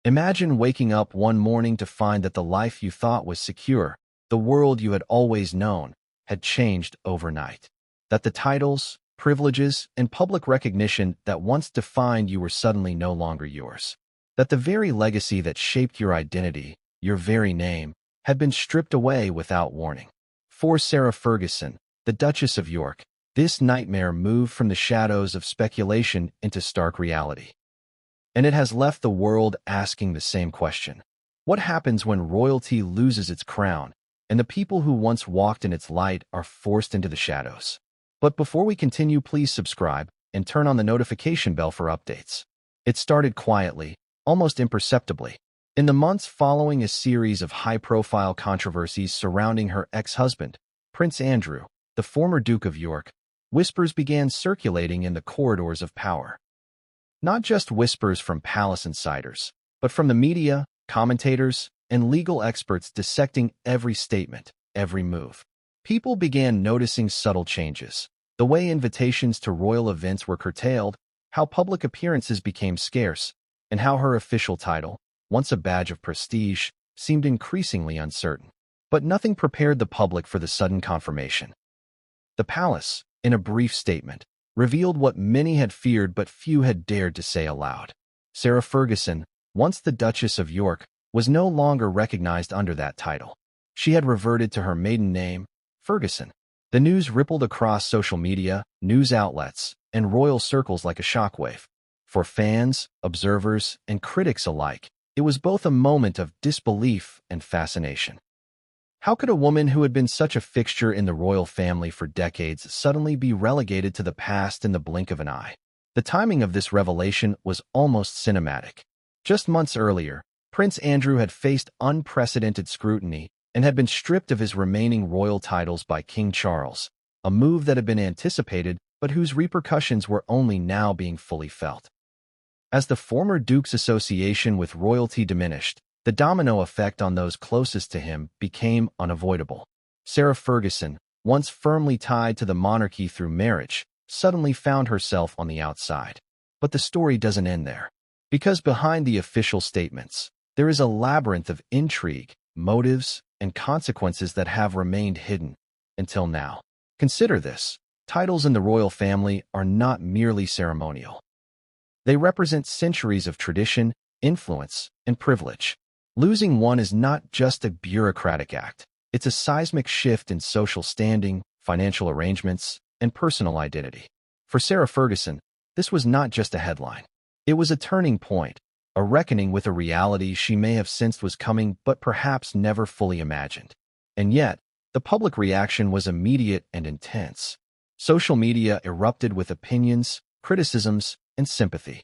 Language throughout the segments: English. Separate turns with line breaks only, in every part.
Imagine waking up one morning to find that the life you thought was secure, the world you had always known, had changed overnight. That the titles, privileges, and public recognition that once defined you were suddenly no longer yours. That the very legacy that shaped your identity, your very name, had been stripped away without warning. For Sarah Ferguson, the Duchess of York, this nightmare moved from the shadows of speculation into stark reality. And it has left the world asking the same question. What happens when royalty loses its crown, and the people who once walked in its light are forced into the shadows? But before we continue, please subscribe and turn on the notification bell for updates. It started quietly, almost imperceptibly. In the months following a series of high-profile controversies surrounding her ex-husband, Prince Andrew, the former Duke of York, whispers began circulating in the corridors of power. Not just whispers from palace insiders, but from the media, commentators, and legal experts dissecting every statement, every move. People began noticing subtle changes. The way invitations to royal events were curtailed, how public appearances became scarce, and how her official title, once a badge of prestige, seemed increasingly uncertain. But nothing prepared the public for the sudden confirmation. The palace, in a brief statement, revealed what many had feared but few had dared to say aloud. Sarah Ferguson, once the Duchess of York, was no longer recognized under that title. She had reverted to her maiden name, Ferguson. The news rippled across social media, news outlets, and royal circles like a shockwave. For fans, observers, and critics alike, it was both a moment of disbelief and fascination. How could a woman who had been such a fixture in the royal family for decades suddenly be relegated to the past in the blink of an eye? The timing of this revelation was almost cinematic. Just months earlier, Prince Andrew had faced unprecedented scrutiny and had been stripped of his remaining royal titles by King Charles, a move that had been anticipated but whose repercussions were only now being fully felt. As the former duke's association with royalty diminished, the domino effect on those closest to him became unavoidable. Sarah Ferguson, once firmly tied to the monarchy through marriage, suddenly found herself on the outside. But the story doesn't end there. Because behind the official statements, there is a labyrinth of intrigue, motives, and consequences that have remained hidden until now. Consider this. Titles in the royal family are not merely ceremonial. They represent centuries of tradition, influence, and privilege. Losing one is not just a bureaucratic act. It's a seismic shift in social standing, financial arrangements, and personal identity. For Sarah Ferguson, this was not just a headline. It was a turning point, a reckoning with a reality she may have sensed was coming but perhaps never fully imagined. And yet, the public reaction was immediate and intense. Social media erupted with opinions, criticisms, and sympathy.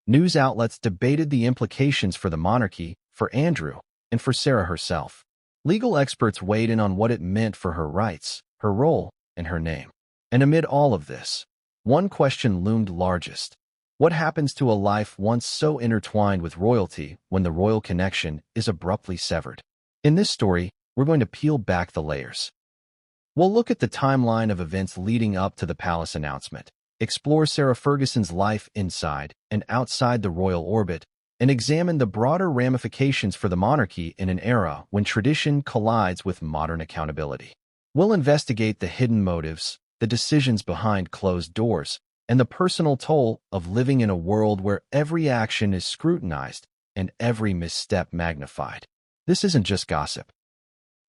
News outlets debated the implications for the monarchy, for Andrew, and for Sarah herself. Legal experts weighed in on what it meant for her rights, her role, and her name. And amid all of this, one question loomed largest. What happens to a life once so intertwined with royalty when the royal connection is abruptly severed? In this story, we're going to peel back the layers. We'll look at the timeline of events leading up to the palace announcement, explore Sarah Ferguson's life inside and outside the royal orbit, and examine the broader ramifications for the monarchy in an era when tradition collides with modern accountability. We'll investigate the hidden motives, the decisions behind closed doors, and the personal toll of living in a world where every action is scrutinized and every misstep magnified. This isn't just gossip.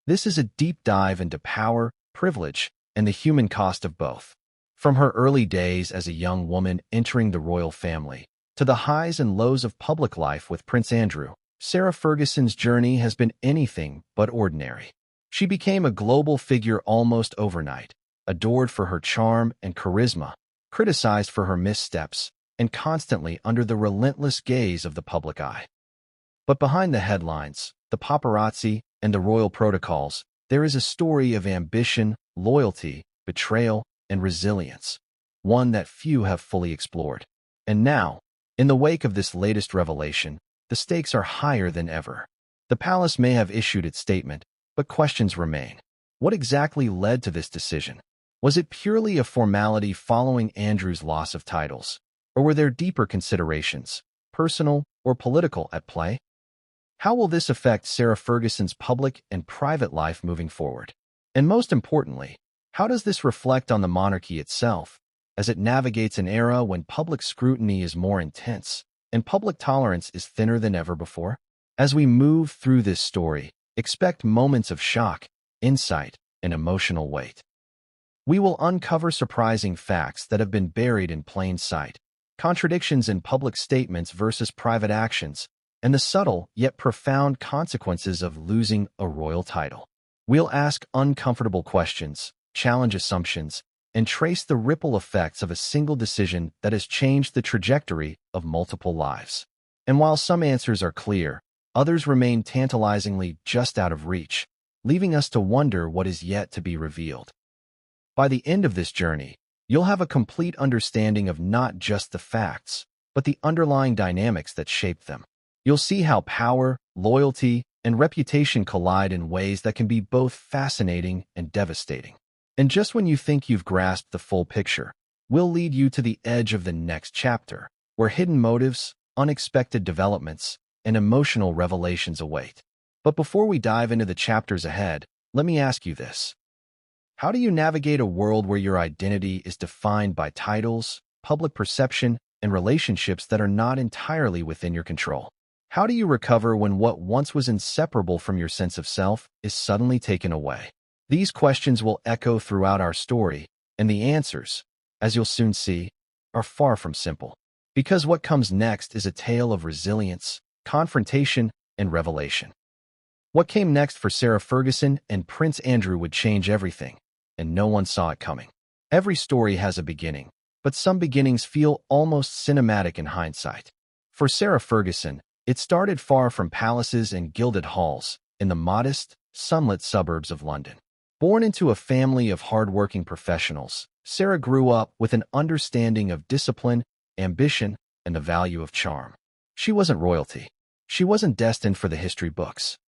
This is a deep dive into power, privilege, and the human cost of both. From her early days as a young woman entering the royal family, to the highs and lows of public life with Prince Andrew, Sarah Ferguson's journey has been anything but ordinary. She became a global figure almost overnight, adored for her charm and charisma, criticized for her missteps, and constantly under the relentless gaze of the public eye. But behind the headlines, the paparazzi, and the royal protocols, there is a story of ambition, loyalty, betrayal, and resilience, one that few have fully explored. And now, in the wake of this latest revelation, the stakes are higher than ever. The palace may have issued its statement, but questions remain. What exactly led to this decision? Was it purely a formality following Andrew's loss of titles? Or were there deeper considerations, personal, or political at play? How will this affect Sarah Ferguson's public and private life moving forward? And most importantly, how does this reflect on the monarchy itself, as it navigates an era when public scrutiny is more intense and public tolerance is thinner than ever before? As we move through this story, expect moments of shock, insight, and emotional weight. We will uncover surprising facts that have been buried in plain sight, contradictions in public statements versus private actions, and the subtle yet profound consequences of losing a royal title. We'll ask uncomfortable questions, challenge assumptions, and trace the ripple effects of a single decision that has changed the trajectory of multiple lives. And while some answers are clear, others remain tantalizingly just out of reach, leaving us to wonder what is yet to be revealed. By the end of this journey, you'll have a complete understanding of not just the facts, but the underlying dynamics that shape them. You'll see how power, loyalty, and reputation collide in ways that can be both fascinating and devastating. And just when you think you've grasped the full picture, we'll lead you to the edge of the next chapter, where hidden motives, unexpected developments, and emotional revelations await. But before we dive into the chapters ahead, let me ask you this. How do you navigate a world where your identity is defined by titles, public perception, and relationships that are not entirely within your control? How do you recover when what once was inseparable from your sense of self is suddenly taken away? These questions will echo throughout our story, and the answers, as you'll soon see, are far from simple. Because what comes next is a tale of resilience, confrontation, and revelation. What came next for Sarah Ferguson and Prince Andrew would change everything, and no one saw it coming. Every story has a beginning, but some beginnings feel almost cinematic in hindsight. For Sarah Ferguson, it started far from palaces and gilded halls, in the modest, sunlit suburbs of London. Born into a family of hard-working professionals, Sarah grew up with an understanding of discipline, ambition, and the value of charm. She wasn't royalty. She wasn't destined for the history books.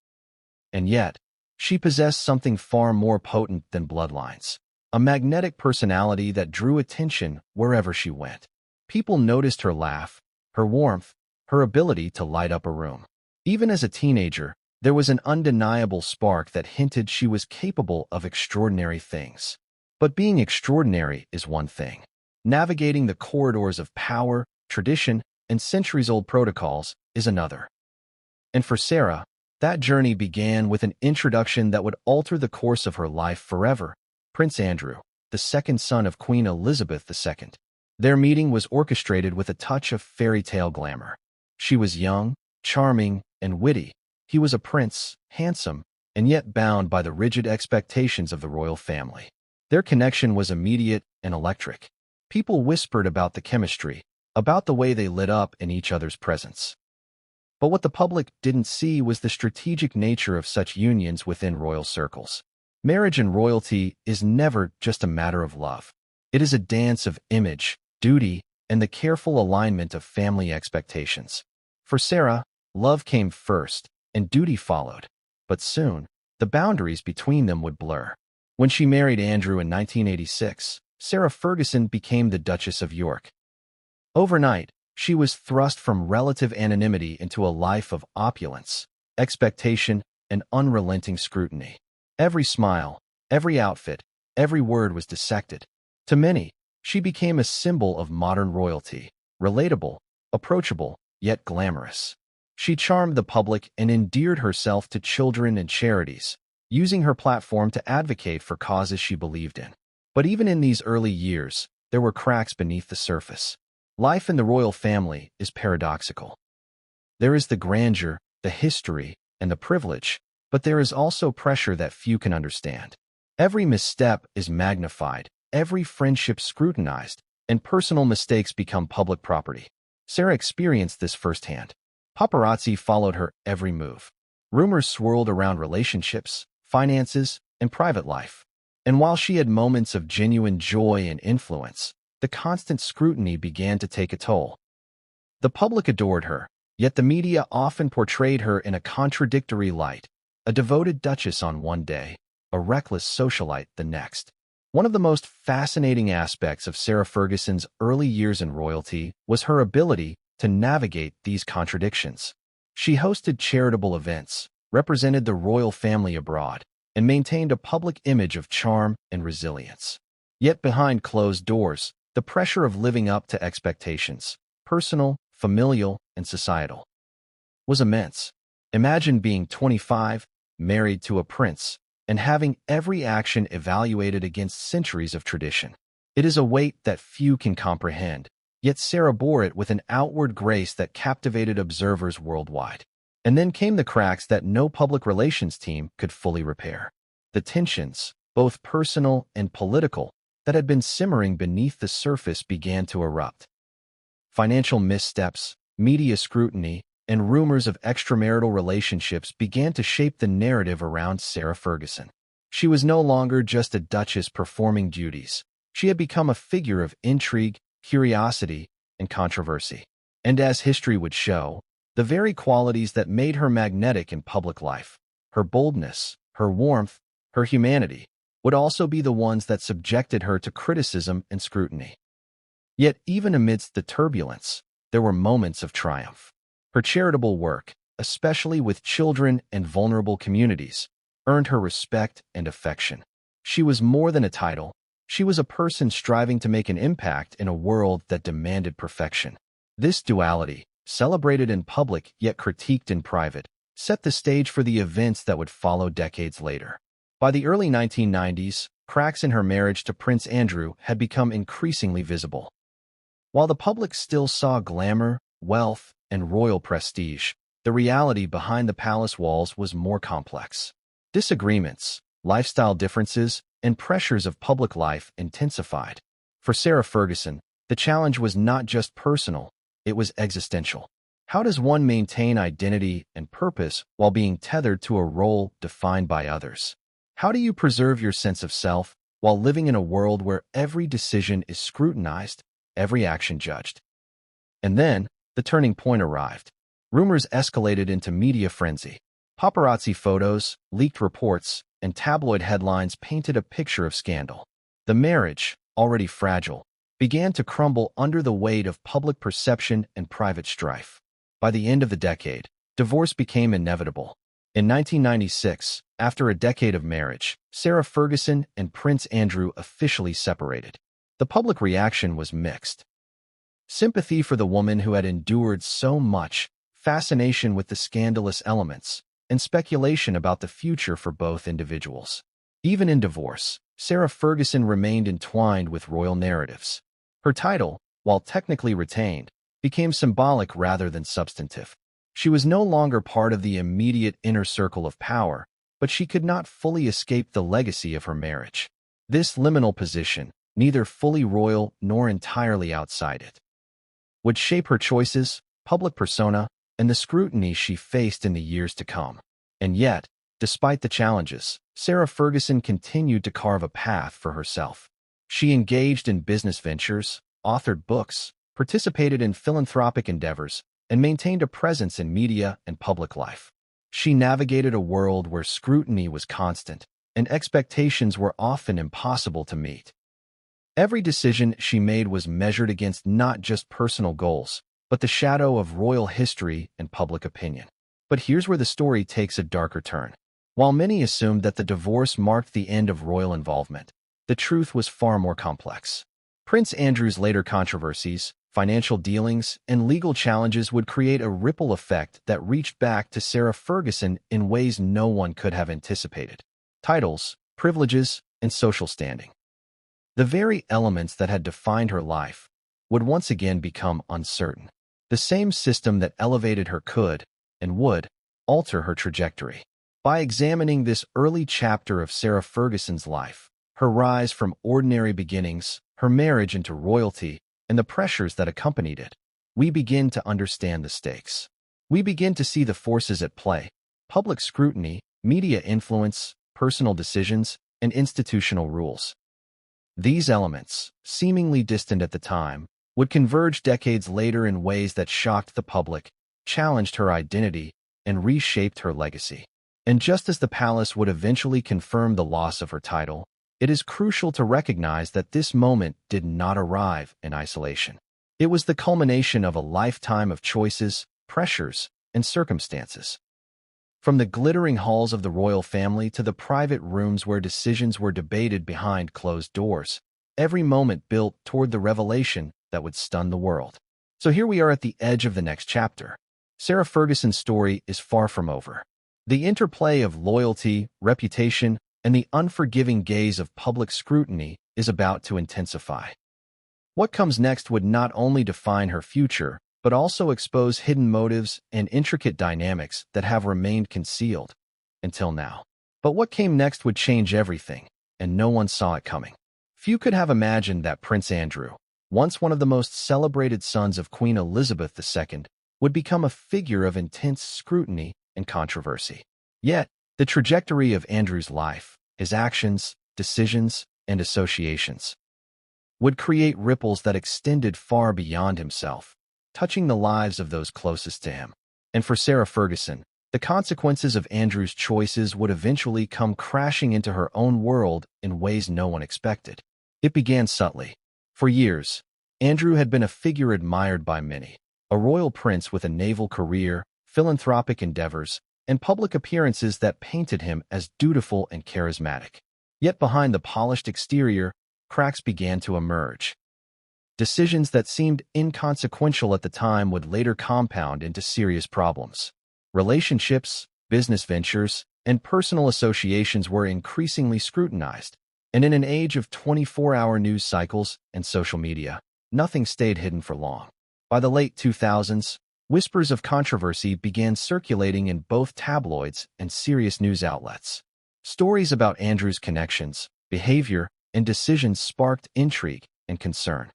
And yet, she possessed something far more potent than bloodlines, a magnetic personality that drew attention wherever she went. People noticed her laugh, her warmth, her ability to light up a room. Even as a teenager, there was an undeniable spark that hinted she was capable of extraordinary things. But being extraordinary is one thing. Navigating the corridors of power, tradition, and centuries-old protocols is another. And for Sarah, that journey began with an introduction that would alter the course of her life forever. Prince Andrew, the second son of Queen Elizabeth II. Their meeting was orchestrated with a touch of fairy tale glamour. She was young, charming, and witty. He was a prince, handsome, and yet bound by the rigid expectations of the royal family. Their connection was immediate and electric. People whispered about the chemistry, about the way they lit up in each other's presence. But what the public didn't see was the strategic nature of such unions within royal circles. Marriage and royalty is never just a matter of love. It is a dance of image, duty, and the careful alignment of family expectations. For Sarah, love came first, and duty followed. But soon, the boundaries between them would blur. When she married Andrew in 1986, Sarah Ferguson became the Duchess of York. Overnight, she was thrust from relative anonymity into a life of opulence, expectation, and unrelenting scrutiny. Every smile, every outfit, every word was dissected. To many, she became a symbol of modern royalty, relatable, approachable, yet glamorous. She charmed the public and endeared herself to children and charities, using her platform to advocate for causes she believed in. But even in these early years, there were cracks beneath the surface. Life in the royal family is paradoxical. There is the grandeur, the history, and the privilege, but there is also pressure that few can understand. Every misstep is magnified, every friendship scrutinized, and personal mistakes become public property. Sarah experienced this firsthand. Paparazzi followed her every move. Rumors swirled around relationships, finances, and private life. And while she had moments of genuine joy and influence, the constant scrutiny began to take a toll. The public adored her, yet the media often portrayed her in a contradictory light, a devoted duchess on one day, a reckless socialite the next. One of the most fascinating aspects of Sarah Ferguson's early years in royalty was her ability to navigate these contradictions. She hosted charitable events, represented the royal family abroad, and maintained a public image of charm and resilience. Yet behind closed doors, the pressure of living up to expectations, personal, familial, and societal, was immense. Imagine being 25, married to a prince, and having every action evaluated against centuries of tradition. It is a weight that few can comprehend, yet Sarah bore it with an outward grace that captivated observers worldwide. And then came the cracks that no public relations team could fully repair. The tensions, both personal and political, that had been simmering beneath the surface began to erupt. Financial missteps, media scrutiny, and rumors of extramarital relationships began to shape the narrative around Sarah Ferguson. She was no longer just a duchess performing duties. She had become a figure of intrigue, curiosity, and controversy. And as history would show, the very qualities that made her magnetic in public life, her boldness, her warmth, her humanity, would also be the ones that subjected her to criticism and scrutiny. Yet even amidst the turbulence, there were moments of triumph. Her charitable work, especially with children and vulnerable communities, earned her respect and affection. She was more than a title. She was a person striving to make an impact in a world that demanded perfection. This duality, celebrated in public yet critiqued in private, set the stage for the events that would follow decades later. By the early 1990s, cracks in her marriage to Prince Andrew had become increasingly visible. While the public still saw glamour, wealth, and royal prestige, the reality behind the palace walls was more complex. Disagreements, lifestyle differences, and pressures of public life intensified. For Sarah Ferguson, the challenge was not just personal, it was existential. How does one maintain identity and purpose while being tethered to a role defined by others? How do you preserve your sense of self while living in a world where every decision is scrutinized, every action judged? And then, the turning point arrived. Rumors escalated into media frenzy. Paparazzi photos, leaked reports, and tabloid headlines painted a picture of scandal. The marriage, already fragile, began to crumble under the weight of public perception and private strife. By the end of the decade, divorce became inevitable. In 1996, after a decade of marriage, Sarah Ferguson and Prince Andrew officially separated. The public reaction was mixed. Sympathy for the woman who had endured so much, fascination with the scandalous elements, and speculation about the future for both individuals. Even in divorce, Sarah Ferguson remained entwined with royal narratives. Her title, while technically retained, became symbolic rather than substantive. She was no longer part of the immediate inner circle of power, but she could not fully escape the legacy of her marriage. This liminal position, neither fully royal nor entirely outside it, would shape her choices, public persona, and the scrutiny she faced in the years to come. And yet, despite the challenges, Sarah Ferguson continued to carve a path for herself. She engaged in business ventures, authored books, participated in philanthropic endeavors, and maintained a presence in media and public life. She navigated a world where scrutiny was constant, and expectations were often impossible to meet. Every decision she made was measured against not just personal goals, but the shadow of royal history and public opinion. But here's where the story takes a darker turn. While many assumed that the divorce marked the end of royal involvement, the truth was far more complex. Prince Andrew's later controversies, financial dealings, and legal challenges would create a ripple effect that reached back to Sarah Ferguson in ways no one could have anticipated. Titles, privileges, and social standing. The very elements that had defined her life would once again become uncertain. The same system that elevated her could, and would, alter her trajectory. By examining this early chapter of Sarah Ferguson's life, her rise from ordinary beginnings, her marriage into royalty, and the pressures that accompanied it, we begin to understand the stakes. We begin to see the forces at play: public scrutiny, media influence, personal decisions, and institutional rules. These elements, seemingly distant at the time, would converge decades later in ways that shocked the public, challenged her identity, and reshaped her legacy. And just as the palace would eventually confirm the loss of her title, it is crucial to recognize that this moment did not arrive in isolation. It was the culmination of a lifetime of choices, pressures, and circumstances. From the glittering halls of the royal family to the private rooms where decisions were debated behind closed doors, every moment built toward the revelation that would stun the world. So here we are at the edge of the next chapter. Sarah Ferguson's story is far from over. The interplay of loyalty, reputation, and the unforgiving gaze of public scrutiny is about to intensify. What comes next would not only define her future, but also expose hidden motives and intricate dynamics that have remained concealed until now. But what came next would change everything, and no one saw it coming. Few could have imagined that Prince Andrew, once one of the most celebrated sons of Queen Elizabeth II, would become a figure of intense scrutiny and controversy. Yet, the trajectory of Andrew's life, his actions, decisions, and associations, would create ripples that extended far beyond himself, touching the lives of those closest to him. And for Sarah Ferguson, the consequences of Andrew's choices would eventually come crashing into her own world in ways no one expected. It began subtly. For years, Andrew had been a figure admired by many, a royal prince with a naval career, philanthropic endeavors, and public appearances that painted him as dutiful and charismatic. Yet behind the polished exterior, cracks began to emerge. Decisions that seemed inconsequential at the time would later compound into serious problems. Relationships, business ventures, and personal associations were increasingly scrutinized, and in an age of 24-hour news cycles and social media, nothing stayed hidden for long. By the late 2000s, whispers of controversy began circulating in both tabloids and serious news outlets. Stories about Andrew's connections, behavior, and decisions sparked intrigue and concern.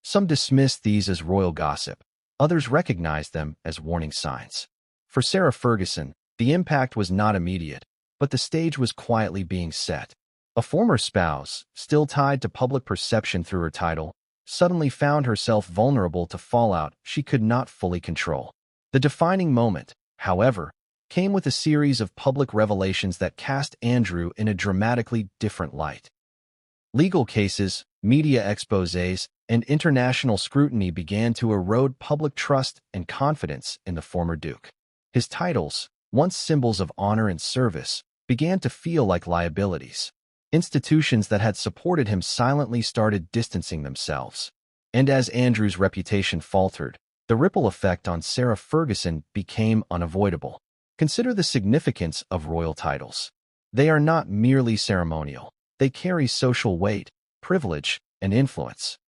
Some dismissed these as royal gossip. Others recognized them as warning signs. For Sarah Ferguson, the impact was not immediate, but the stage was quietly being set. A former spouse, still tied to public perception through her title, suddenly found herself vulnerable to fallout she could not fully control. The defining moment, however, came with a series of public revelations that cast Andrew in a dramatically different light. Legal cases, media exposés, and international scrutiny began to erode public trust and confidence in the former Duke. His titles, once symbols of honor and service, began to feel like liabilities. Institutions that had supported him silently started distancing themselves. And as Andrew's reputation faltered, the ripple effect on Sarah Ferguson became unavoidable. Consider the significance of royal titles. They are not merely ceremonial. They carry social weight, privilege, and influence.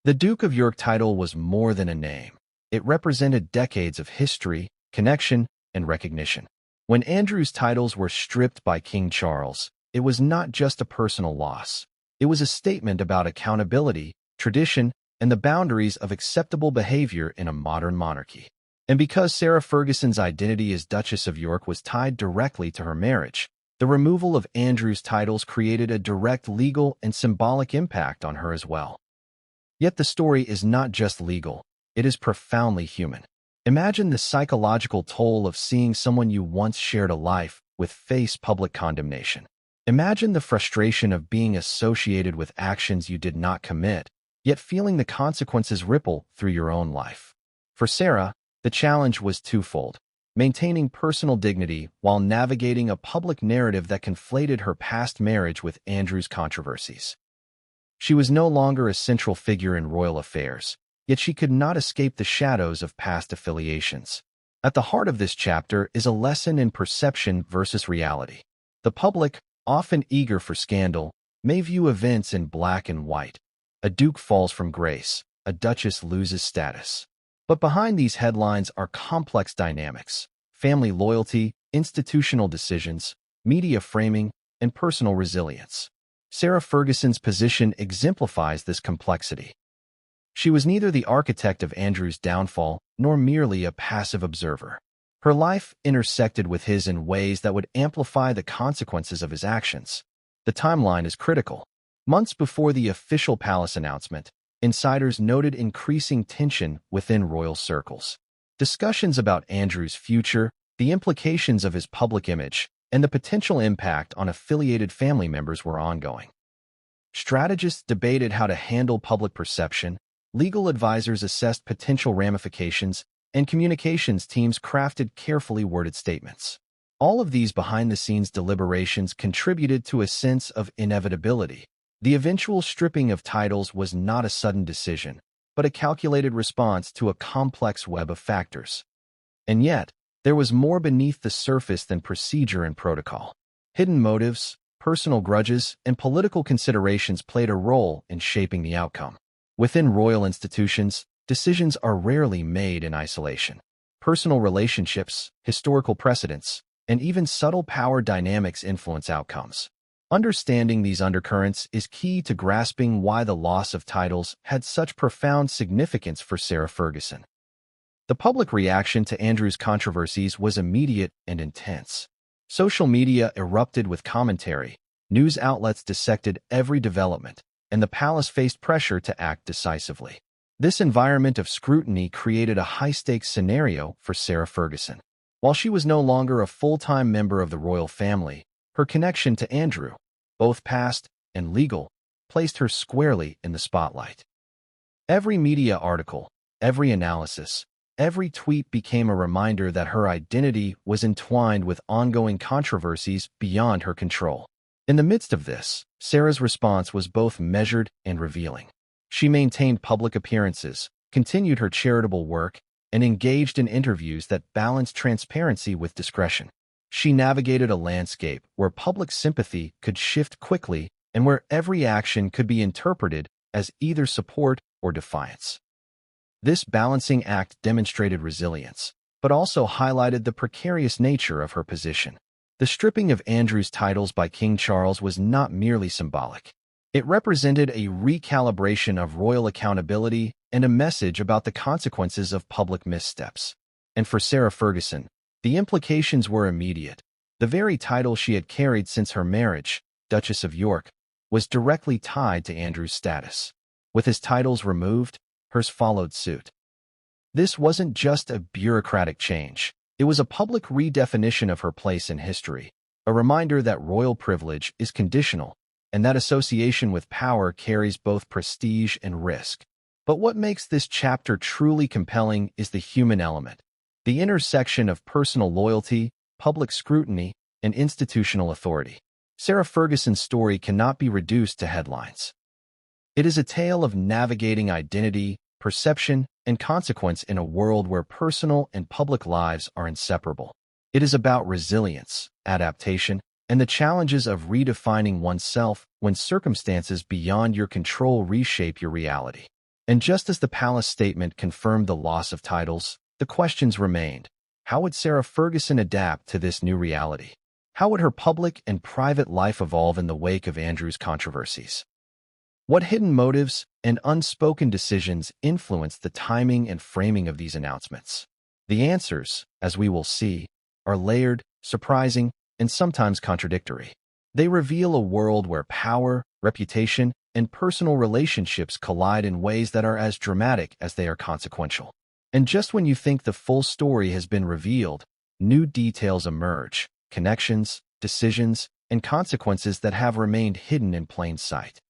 The Duke of York title was more than a name. It represented decades of history, connection, and recognition. When Andrew's titles were stripped by King Charles, it was not just a personal loss. It was a statement about accountability, tradition, and the boundaries of acceptable behavior in a modern monarchy. And because Sarah Ferguson's identity as Duchess of York was tied directly to her marriage, the removal of Andrew's titles created a direct legal and symbolic impact on her as well. Yet the story is not just legal, it is profoundly human. Imagine the psychological toll of seeing someone you once shared a life with face public condemnation. Imagine the frustration of being associated with actions you did not commit, yet feeling the consequences ripple through your own life. For Sarah, the challenge was twofold: maintaining personal dignity while navigating a public narrative that conflated her past marriage with Andrew's controversies. She was no longer a central figure in royal affairs, yet she could not escape the shadows of past affiliations. At the heart of this chapter is a lesson in perception versus reality. The public, often eager for scandal, may view events in black and white. A duke falls from grace, a duchess loses status. But behind these headlines are complex dynamics: family loyalty, institutional decisions, media framing, and personal resilience. Sarah Ferguson's position exemplifies this complexity. She was neither the architect of Andrew's downfall nor merely a passive observer. Her life intersected with his in ways that would amplify the consequences of his actions. The timeline is critical. Months before the official palace announcement, insiders noted increasing tension within royal circles. Discussions about Andrew's future, the implications of his public image, and the potential impact on affiliated family members were ongoing. Strategists debated how to handle public perception, legal advisors assessed potential ramifications, and communications teams crafted carefully worded statements. All of these behind-the-scenes deliberations contributed to a sense of inevitability. The eventual stripping of titles was not a sudden decision, but a calculated response to a complex web of factors. And yet, there was more beneath the surface than procedure and protocol. Hidden motives, personal grudges, and political considerations played a role in shaping the outcome. Within royal institutions, decisions are rarely made in isolation. Personal relationships, historical precedents, and even subtle power dynamics influence outcomes. Understanding these undercurrents is key to grasping why the loss of titles had such profound significance for Sarah Ferguson. The public reaction to Andrew's controversies was immediate and intense. Social media erupted with commentary, news outlets dissected every development, and the palace faced pressure to act decisively. This environment of scrutiny created a high-stakes scenario for Sarah Ferguson. While she was no longer a full-time member of the royal family, her connection to Andrew, both past and legal, placed her squarely in the spotlight. Every media article, every analysis, every tweet became a reminder that her identity was entwined with ongoing controversies beyond her control. In the midst of this, Sarah's response was both measured and revealing. She maintained public appearances, continued her charitable work, and engaged in interviews that balanced transparency with discretion. She navigated a landscape where public sympathy could shift quickly and where every action could be interpreted as either support or defiance. This balancing act demonstrated resilience, but also highlighted the precarious nature of her position. The stripping of Andrew's titles by King Charles was not merely symbolic. It represented a recalibration of royal accountability and a message about the consequences of public missteps. And for Sarah Ferguson, the implications were immediate. The very title she had carried since her marriage, Duchess of York, was directly tied to Andrew's status. With his titles removed, hers followed suit. This wasn't just a bureaucratic change. It was a public redefinition of her place in history, a reminder that royal privilege is conditional and that association with power carries both prestige and risk. But what makes this chapter truly compelling is the human element, the intersection of personal loyalty, public scrutiny, and institutional authority. Sarah Ferguson's story cannot be reduced to headlines. It is a tale of navigating identity, perception, and consequence in a world where personal and public lives are inseparable. It is about resilience, adaptation, and the challenges of redefining oneself when circumstances beyond your control reshape your reality. And just as the palace statement confirmed the loss of titles, the questions remained. How would Sarah Ferguson adapt to this new reality? How would her public and private life evolve in the wake of Andrew's controversies? What hidden motives and unspoken decisions influenced the timing and framing of these announcements? The answers, as we will see, are layered, surprising, and sometimes contradictory. They reveal a world where power, reputation, and personal relationships collide in ways that are as dramatic as they are consequential. And just when you think the full story has been revealed, new details emerge, connections, decisions, and consequences that have remained hidden in plain sight.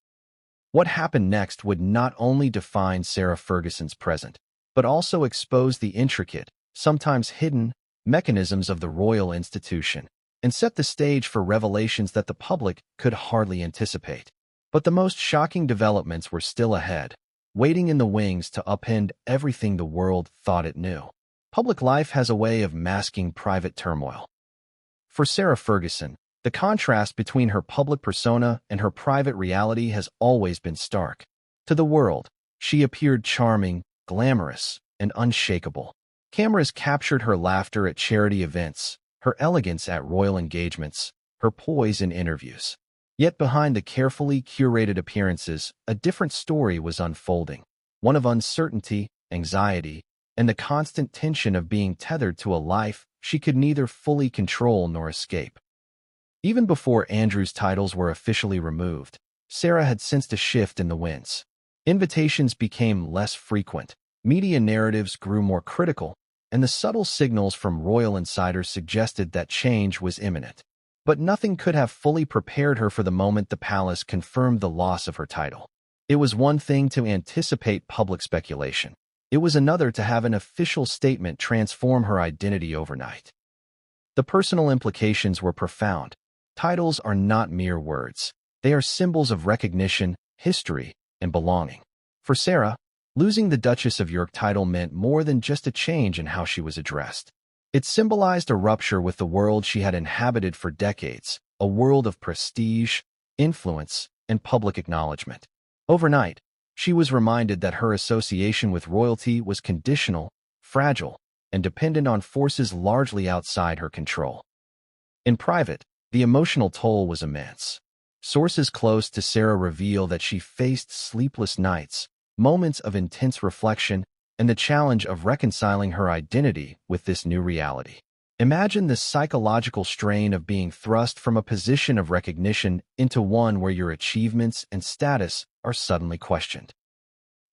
What happened next would not only define Sarah Ferguson's present, but also expose the intricate, sometimes hidden, mechanisms of the royal institution, and set the stage for revelations that the public could hardly anticipate. But the most shocking developments were still ahead, waiting in the wings to upend everything the world thought it knew. Public life has a way of masking private turmoil. For Sarah Ferguson, the contrast between her public persona and her private reality has always been stark. To the world, she appeared charming, glamorous, and unshakable. Cameras captured her laughter at charity events, her elegance at royal engagements, her poise in interviews. Yet behind the carefully curated appearances, a different story was unfolding, one of uncertainty, anxiety, and the constant tension of being tethered to a life she could neither fully control nor escape. Even before Andrew's titles were officially removed, Sarah had sensed a shift in the winds. Invitations became less frequent, media narratives grew more critical, and the subtle signals from royal insiders suggested that change was imminent. But nothing could have fully prepared her for the moment the palace confirmed the loss of her title. It was one thing to anticipate public speculation. It was another to have an official statement transform her identity overnight. The personal implications were profound. Titles are not mere words. They are symbols of recognition, history, and belonging. For Sarah, losing the Duchess of York title meant more than just a change in how she was addressed. It symbolized a rupture with the world she had inhabited for decades, a world of prestige, influence, and public acknowledgement. Overnight, she was reminded that her association with royalty was conditional, fragile, and dependent on forces largely outside her control. In private, the emotional toll was immense. Sources close to Sarah reveal that she faced sleepless nights, moments of intense reflection, and the challenge of reconciling her identity with this new reality. Imagine the psychological strain of being thrust from a position of recognition into one where your achievements and status are suddenly questioned.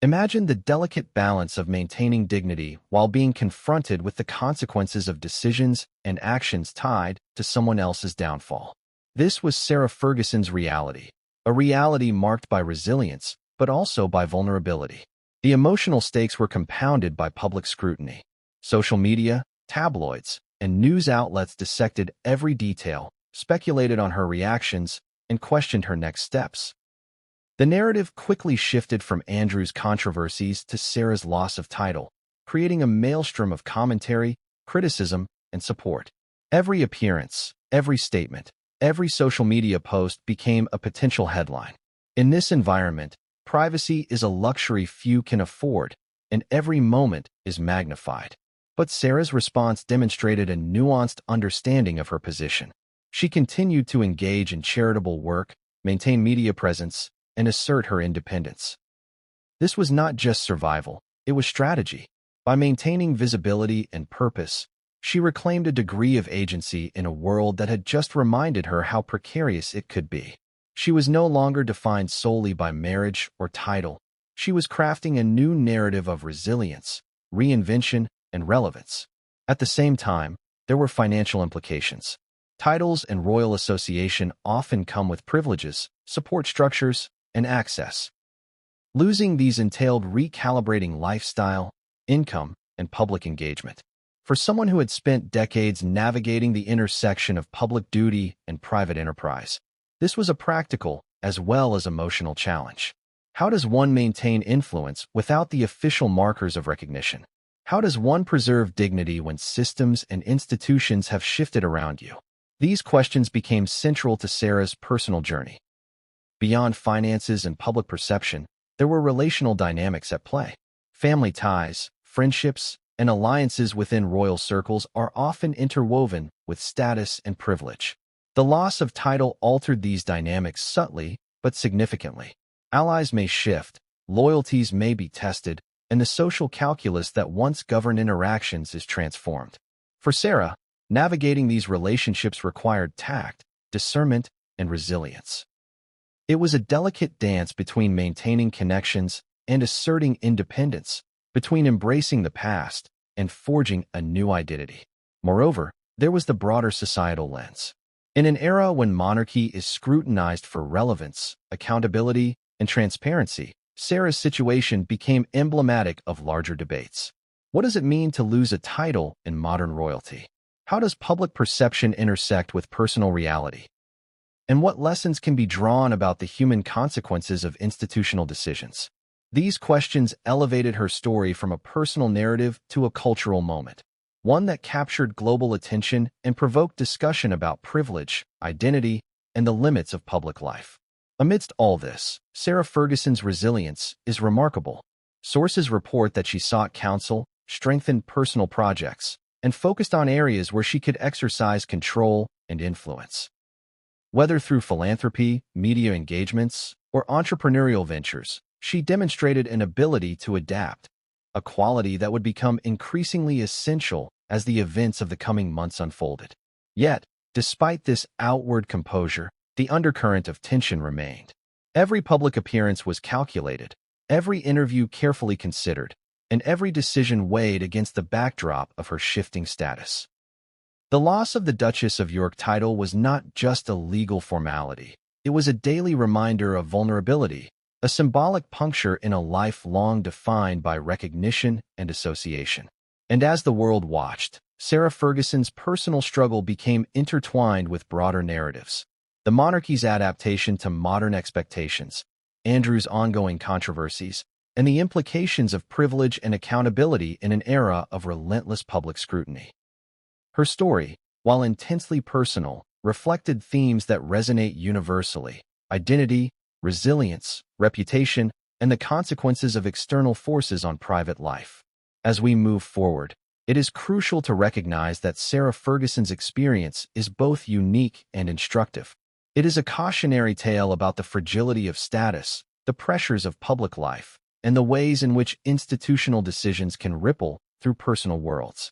Imagine the delicate balance of maintaining dignity while being confronted with the consequences of decisions and actions tied to someone else's downfall. This was Sarah Ferguson's reality, a reality marked by resilience, but also by vulnerability. The emotional stakes were compounded by public scrutiny. Social media, tabloids, and news outlets dissected every detail, speculated on her reactions, and questioned her next steps. The narrative quickly shifted from Andrew's controversies to Sarah's loss of title, creating a maelstrom of commentary, criticism, and support. Every appearance, every statement, every social media post became a potential headline. In this environment, privacy is a luxury few can afford, and every moment is magnified. But Sarah's response demonstrated a nuanced understanding of her position. She continued to engage in charitable work, maintain media presence, and assert her independence. This was not just survival, it was strategy. By maintaining visibility and purpose, she reclaimed a degree of agency in a world that had just reminded her how precarious it could be. She was no longer defined solely by marriage or title. She was crafting a new narrative of resilience, reinvention, and relevance. At the same time, there were financial implications. Titles and royal association often come with privileges, support structures, and access. Losing these entailed recalibrating lifestyle, income, and public engagement. For someone who had spent decades navigating the intersection of public duty and private enterprise, this was a practical as well as emotional challenge. How does one maintain influence without the official markers of recognition? How does one preserve dignity when systems and institutions have shifted around you? These questions became central to Sarah's personal journey. Beyond finances and public perception, there were relational dynamics at play. Family ties, friendships, and alliances within royal circles are often interwoven with status and privilege. The loss of title altered these dynamics subtly but significantly. Allies may shift, loyalties may be tested, and the social calculus that once governed interactions is transformed. For Sarah, navigating these relationships required tact, discernment, and resilience. It was a delicate dance between maintaining connections and asserting independence, between embracing the past and forging a new identity. Moreover, there was the broader societal lens. In an era when monarchy is scrutinized for relevance, accountability, and transparency, Sarah's situation became emblematic of larger debates. What does it mean to lose a title in modern royalty? How does public perception intersect with personal reality? And what lessons can be drawn about the human consequences of institutional decisions? These questions elevated her story from a personal narrative to a cultural moment, one that captured global attention and provoked discussion about privilege, identity, and the limits of public life. Amidst all this, Sarah Ferguson's resilience is remarkable. Sources report that she sought counsel, strengthened personal projects, and focused on areas where she could exercise control and influence. Whether through philanthropy, media engagements, or entrepreneurial ventures, she demonstrated an ability to adapt, a quality that would become increasingly essential as the events of the coming months unfolded. Yet, despite this outward composure, the undercurrent of tension remained. Every public appearance was calculated, every interview carefully considered, and every decision weighed against the backdrop of her shifting status. The loss of the Duchess of York title was not just a legal formality. It was a daily reminder of vulnerability, a symbolic puncture in a life long defined by recognition and association. And as the world watched, Sarah Ferguson's personal struggle became intertwined with broader narratives. The monarchy's adaptation to modern expectations, Andrew's ongoing controversies, and the implications of privilege and accountability in an era of relentless public scrutiny. Her story, while intensely personal, reflected themes that resonate universally: identity, resilience, reputation, and the consequences of external forces on private life. As we move forward, it is crucial to recognize that Sarah Ferguson's experience is both unique and instructive. It is a cautionary tale about the fragility of status, the pressures of public life, and the ways in which institutional decisions can ripple through personal worlds.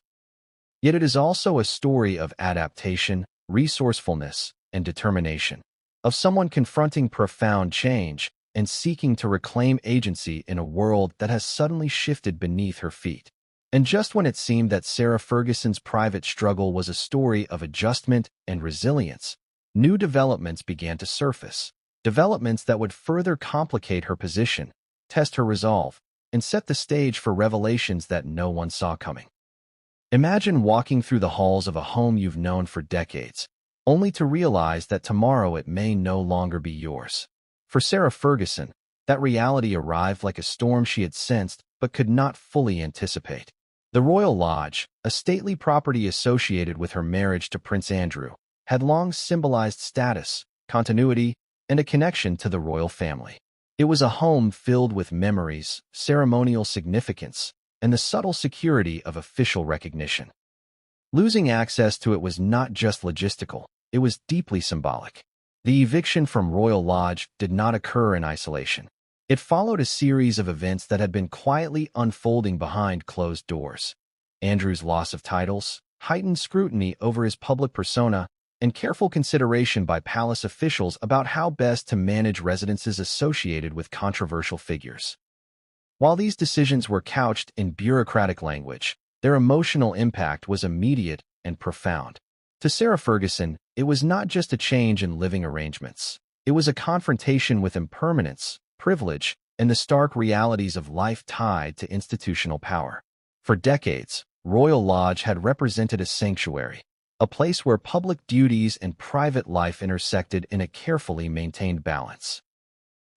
Yet it is also a story of adaptation, resourcefulness, and determination, of someone confronting profound change and seeking to reclaim agency in a world that has suddenly shifted beneath her feet. And just when it seemed that Sarah Ferguson's private struggle was a story of adjustment and resilience, new developments began to surface, developments that would further complicate her position, test her resolve, and set the stage for revelations that no one saw coming. Imagine walking through the halls of a home you've known for decades, only to realize that tomorrow it may no longer be yours. For Sarah Ferguson, that reality arrived like a storm she had sensed but could not fully anticipate. The Royal Lodge, a stately property associated with her marriage to Prince Andrew, had long symbolized status, continuity, and a connection to the royal family. It was a home filled with memories, ceremonial significance, and the subtle security of official recognition. Losing access to it was not just logistical, it was deeply symbolic. The eviction from Royal Lodge did not occur in isolation. It followed a series of events that had been quietly unfolding behind closed doors. Andrew's loss of titles, heightened scrutiny over his public persona, and careful consideration by palace officials about how best to manage residences associated with controversial figures. While these decisions were couched in bureaucratic language, their emotional impact was immediate and profound. To Sarah Ferguson, it was not just a change in living arrangements. It was a confrontation with impermanence, privilege, and the stark realities of life tied to institutional power. For decades, Royal Lodge had represented a sanctuary, a place where public duties and private life intersected in a carefully maintained balance.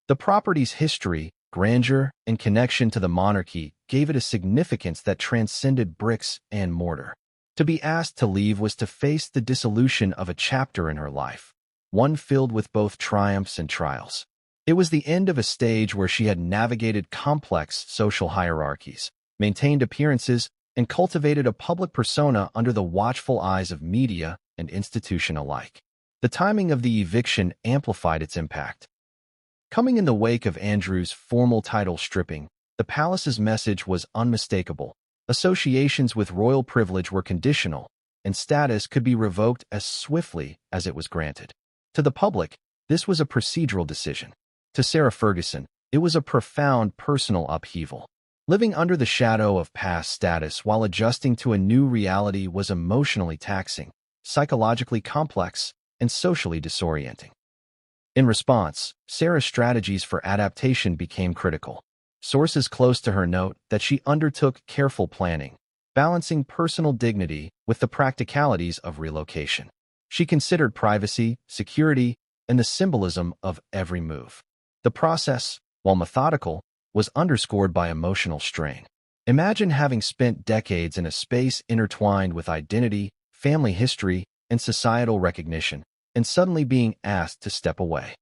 The property's history, grandeur, and connection to the monarchy gave it a significance that transcended bricks and mortar. To be asked to leave was to face the dissolution of a chapter in her life, one filled with both triumphs and trials. It was the end of a stage where she had navigated complex social hierarchies, maintained appearances, and cultivated a public persona under the watchful eyes of media and institution alike. The timing of the eviction amplified its impact. Coming in the wake of Andrew's formal title stripping, the palace's message was unmistakable. Associations with royal privilege were conditional, and status could be revoked as swiftly as it was granted. To the public, this was a procedural decision. To Sarah Ferguson, it was a profound personal upheaval. Living under the shadow of past status while adjusting to a new reality was emotionally taxing, psychologically complex, and socially disorienting. In response, Sarah's strategies for adaptation became critical. Sources close to her note that she undertook careful planning, balancing personal dignity with the practicalities of relocation. She considered privacy, security, and the symbolism of every move. The process, while methodical, was underscored by emotional strain. Imagine having spent decades in a space intertwined with identity, family history, and societal recognition, and suddenly being asked to step away.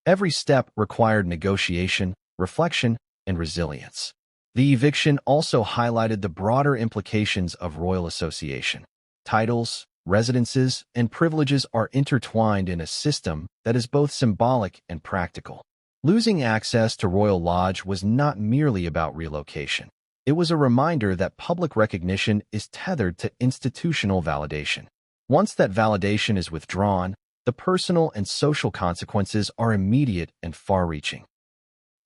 Every step required negotiation, reflection, and resilience. The eviction also highlighted the broader implications of royal association. Titles, residences, and privileges are intertwined in a system that is both symbolic and practical. Losing access to Royal Lodge was not merely about relocation. It was a reminder that public recognition is tethered to institutional validation. Once that validation is withdrawn, the personal and social consequences are immediate and far-reaching.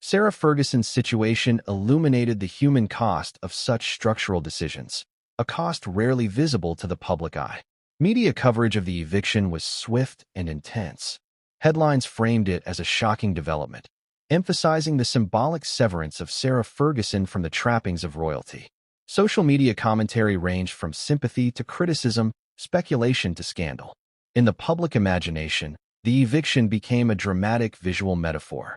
Sarah Ferguson's situation illuminated the human cost of such structural decisions, a cost rarely visible to the public eye. Media coverage of the eviction was swift and intense. Headlines framed it as a shocking development. emphasizing the symbolic severance of Sarah Ferguson from the trappings of royalty. Social media commentary ranged from sympathy to criticism, speculation to scandal. In the public imagination, the eviction became a dramatic visual metaphor.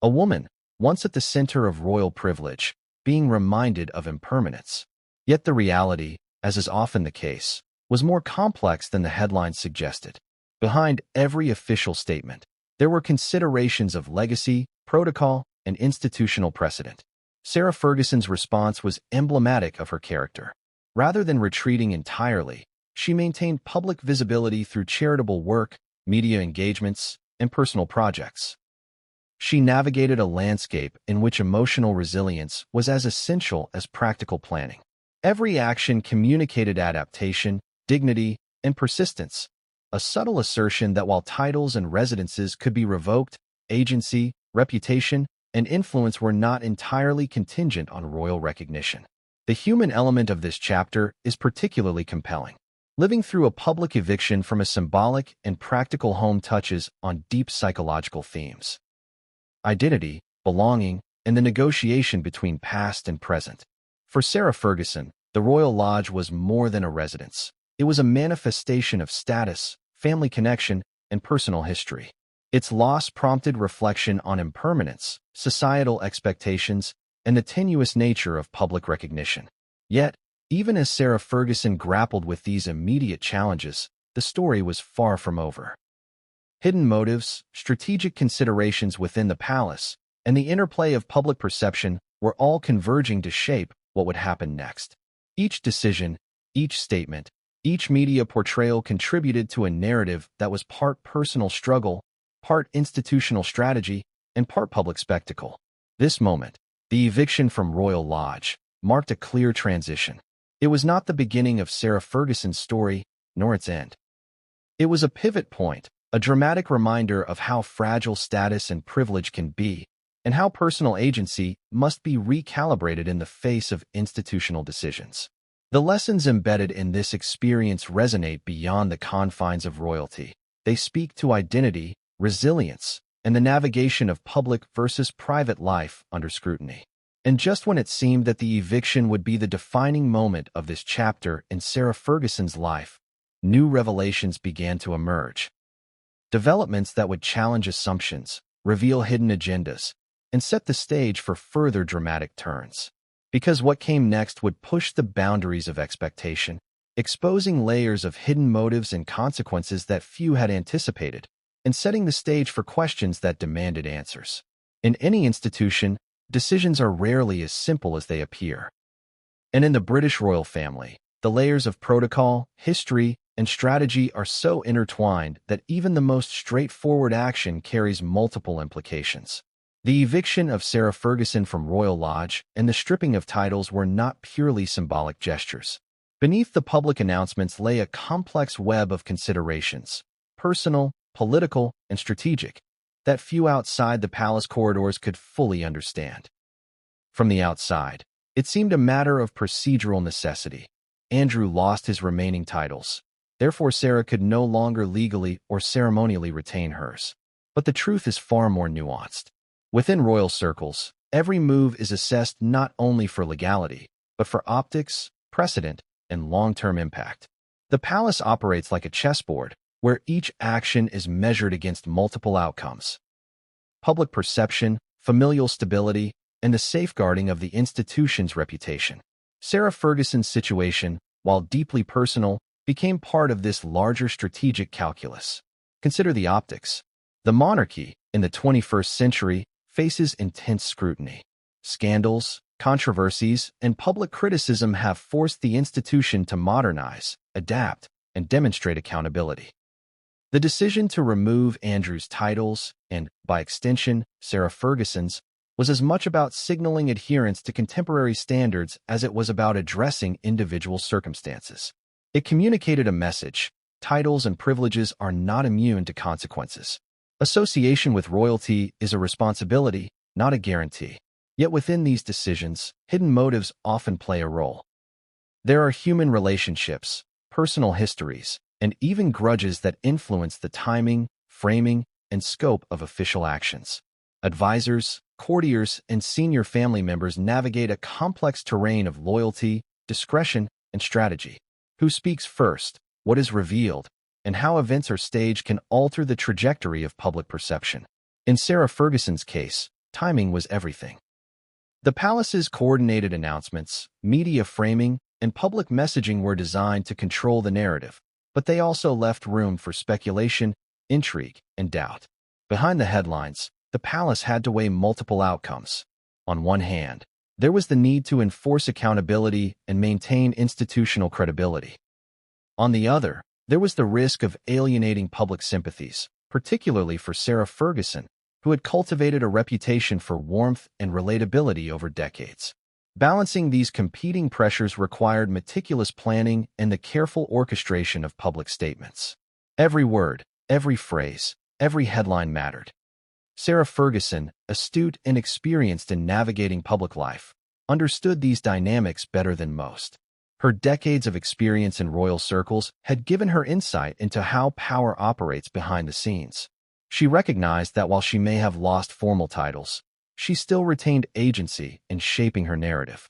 A woman, once at the center of royal privilege, being reminded of impermanence. Yet the reality, as is often the case, was more complex than the headlines suggested. Behind every official statement, there were considerations of legacy, protocol, and institutional precedent. Sarah Ferguson's response was emblematic of her character. Rather than retreating entirely, she maintained public visibility through charitable work, media engagements, and personal projects. She navigated a landscape in which emotional resilience was as essential as practical planning. Every action communicated adaptation, dignity, and persistence, a subtle assertion that while titles and residences could be revoked, agency, reputation, and influence were not entirely contingent on royal recognition. The human element of this chapter is particularly compelling. Living through a public eviction from a symbolic and practical home touches on deep psychological themes. Identity, belonging, and the negotiation between past and present. For Sarah Ferguson, the Royal Lodge was more than a residence. It was a manifestation of status, family connection, and personal history. Its loss prompted reflection on impermanence, societal expectations, and the tenuous nature of public recognition. Yet, even as Sarah Ferguson grappled with these immediate challenges, the story was far from over. Hidden motives, strategic considerations within the palace, and the interplay of public perception were all converging to shape what would happen next. Each decision, each statement, each media portrayal contributed to a narrative that was part personal struggle, part institutional strategy, and part public spectacle. This moment, the eviction from Royal Lodge, marked a clear transition. It was not the beginning of Sarah Ferguson's story, nor its end. It was a pivot point, a dramatic reminder of how fragile status and privilege can be, and how personal agency must be recalibrated in the face of institutional decisions. The lessons embedded in this experience resonate beyond the confines of royalty. They speak to identity, resilience, and the navigation of public versus private life under scrutiny. And just when it seemed that the eviction would be the defining moment of this chapter in Sarah Ferguson's life, new revelations began to emerge. Developments that would challenge assumptions, reveal hidden agendas, and set the stage for further dramatic turns. Because what came next would push the boundaries of expectation, exposing layers of hidden motives and consequences that few had anticipated, and setting the stage for questions that demanded answers. In any institution, decisions are rarely as simple as they appear. And in the British royal family, the layers of protocol, history, and strategy are so intertwined that even the most straightforward action carries multiple implications. The eviction of Sarah Ferguson from Royal Lodge and the stripping of titles were not purely symbolic gestures. Beneath the public announcements lay a complex web of considerations, personal, political, and strategic, that few outside the palace corridors could fully understand. From the outside, it seemed a matter of procedural necessity. Andrew lost his remaining titles. Therefore, Sarah could no longer legally or ceremonially retain hers. But the truth is far more nuanced. Within royal circles, every move is assessed not only for legality, but for optics, precedent, and long-term impact. The palace operates like a chessboard, where each action is measured against multiple outcomes. Public perception, familial stability, and the safeguarding of the institution's reputation. Sarah Ferguson's situation, while deeply personal, became part of this larger strategic calculus. Consider the optics. The monarchy, in the 21st century, faces intense scrutiny. Scandals, controversies, and public criticism have forced the institution to modernize, adapt, and demonstrate accountability. The decision to remove Andrew's titles, and, by extension, Sarah Ferguson's, was as much about signaling adherence to contemporary standards as it was about addressing individual circumstances. It communicated a message: titles and privileges are not immune to consequences. Association with royalty is a responsibility, not a guarantee. Yet within these decisions, hidden motives often play a role. There are human relationships, personal histories, and even grudges that influence the timing, framing, and scope of official actions. Advisors, courtiers, and senior family members navigate a complex terrain of loyalty, discretion, and strategy. Who speaks first, what is revealed, and how events are staged can alter the trajectory of public perception. In Sarah Ferguson's case, timing was everything. The palace's coordinated announcements, media framing, and public messaging were designed to control the narrative, but they also left room for speculation, intrigue, and doubt. Behind the headlines, the palace had to weigh multiple outcomes. On one hand, there was the need to enforce accountability and maintain institutional credibility. On the other, there was the risk of alienating public sympathies, particularly for Sarah Ferguson, who had cultivated a reputation for warmth and relatability over decades. Balancing these competing pressures required meticulous planning and the careful orchestration of public statements. Every word, every phrase, every headline mattered. Sarah Ferguson, astute and experienced in navigating public life, understood these dynamics better than most. Her decades of experience in royal circles had given her insight into how power operates behind the scenes. She recognized that while she may have lost formal titles, she still retained agency in shaping her narrative.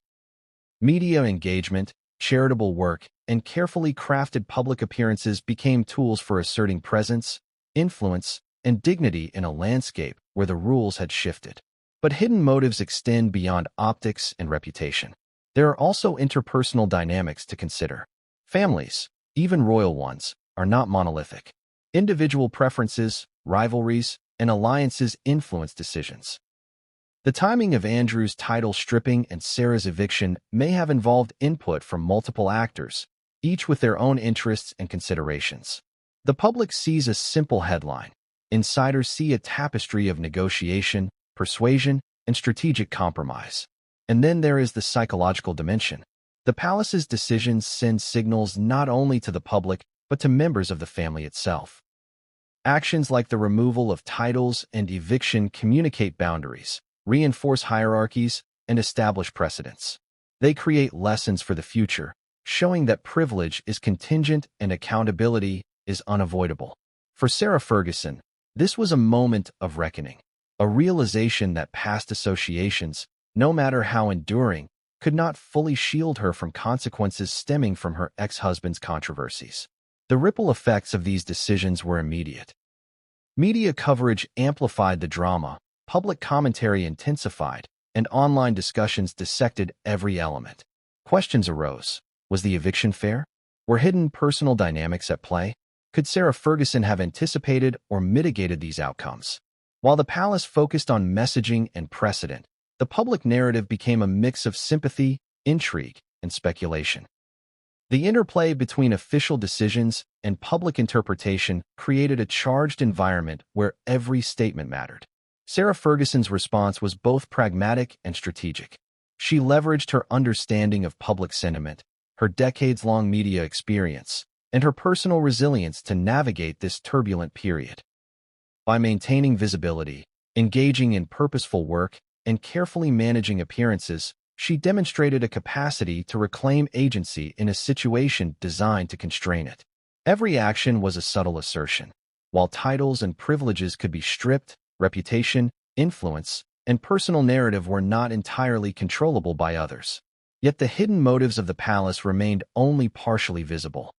Media engagement, charitable work, and carefully crafted public appearances became tools for asserting presence, influence, and dignity in a landscape where the rules had shifted. But hidden motives extend beyond optics and reputation. There are also interpersonal dynamics to consider. Families, even royal ones, are not monolithic. Individual preferences, rivalries, and alliances influence decisions. The timing of Andrew's title stripping and Sarah's eviction may have involved input from multiple actors, each with their own interests and considerations. The public sees a simple headline. Insiders see a tapestry of negotiation, persuasion, and strategic compromise. And then there is the psychological dimension. The palace's decisions send signals not only to the public, but to members of the family itself. Actions like the removal of titles and eviction communicate boundaries, reinforce hierarchies, and establish precedents. They create lessons for the future, showing that privilege is contingent and accountability is unavoidable. For Sarah Ferguson, this was a moment of reckoning, a realization that past associations, no matter how enduring, could not fully shield her from consequences stemming from her ex-husband's controversies. The ripple effects of these decisions were immediate. Media coverage amplified the drama, public commentary intensified, and online discussions dissected every element. Questions arose. Was the eviction fair? Were hidden personal dynamics at play? Could Sarah Ferguson have anticipated or mitigated these outcomes? While the palace focused on messaging and precedent, the public narrative became a mix of sympathy, intrigue, and speculation. The interplay between official decisions and public interpretation created a charged environment where every statement mattered. Sarah Ferguson's response was both pragmatic and strategic. She leveraged her understanding of public sentiment, her decades-long media experience, and her personal resilience to navigate this turbulent period. By maintaining visibility, engaging in purposeful work, and carefully managing appearances, she demonstrated a capacity to reclaim agency in a situation designed to constrain it. Every action was a subtle assertion. While titles and privileges could be stripped, reputation, influence, and personal narrative were not entirely controllable by others. Yet the hidden motives of the palace remained only partially visible.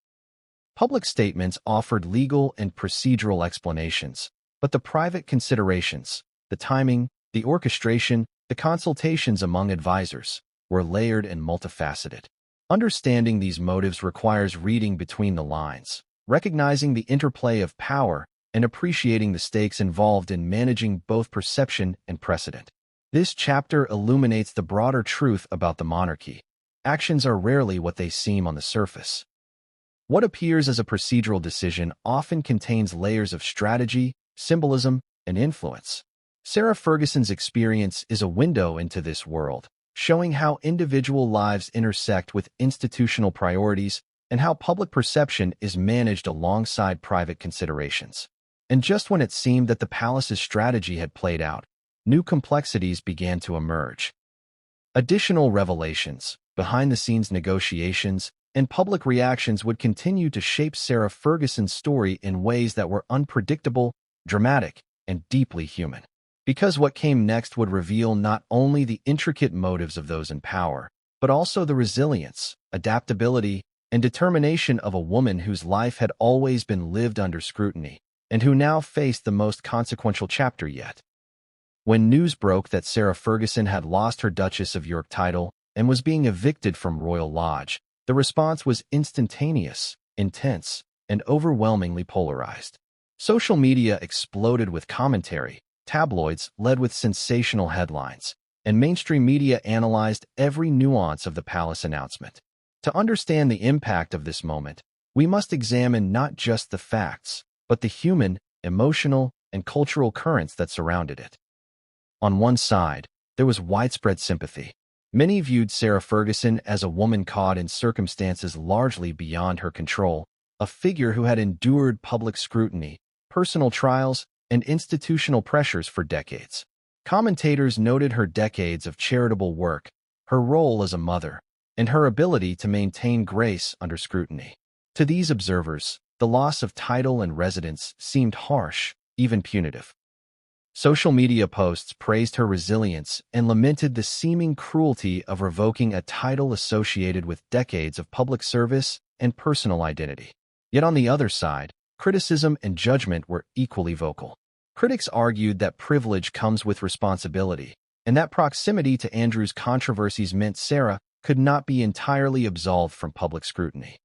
Public statements offered legal and procedural explanations, but the private considerations, the timing, the orchestration, the consultations among advisors, were layered and multifaceted. Understanding these motives requires reading between the lines, recognizing the interplay of power, and appreciating the stakes involved in managing both perception and precedent. This chapter illuminates the broader truth about the monarchy. Actions are rarely what they seem on the surface. What appears as a procedural decision often contains layers of strategy, symbolism, and influence. Sarah Ferguson's experience is a window into this world, showing how individual lives intersect with institutional priorities and how public perception is managed alongside private considerations. And just when it seemed that the palace's strategy had played out, new complexities began to emerge. Additional revelations, behind-the-scenes negotiations, and public reactions would continue to shape Sarah Ferguson's story in ways that were unpredictable, dramatic, and deeply human. Because what came next would reveal not only the intricate motives of those in power, but also the resilience, adaptability, and determination of a woman whose life had always been lived under scrutiny, and who now faced the most consequential chapter yet. When news broke that Sarah Ferguson had lost her Duchess of York title and was being evicted from Royal Lodge, the response was instantaneous, intense, and overwhelmingly polarized. Social media exploded with commentary, tabloids led with sensational headlines, and mainstream media analyzed every nuance of the palace announcement. To understand the impact of this moment, we must examine not just the facts, but the human, emotional, and cultural currents that surrounded it. On one side, there was widespread sympathy. Many viewed Sarah Ferguson as a woman caught in circumstances largely beyond her control, a figure who had endured public scrutiny, personal trials, and institutional pressures for decades. Commentators noted her decades of charitable work, her role as a mother, and her ability to maintain grace under scrutiny. To these observers, the loss of title and residence seemed harsh, even punitive. Social media posts praised her resilience and lamented the seeming cruelty of revoking a title associated with decades of public service and personal identity. Yet on the other side, criticism and judgment were equally vocal. Critics argued that privilege comes with responsibility, and that proximity to Andrew's controversies meant Sarah could not be entirely absolved from public scrutiny.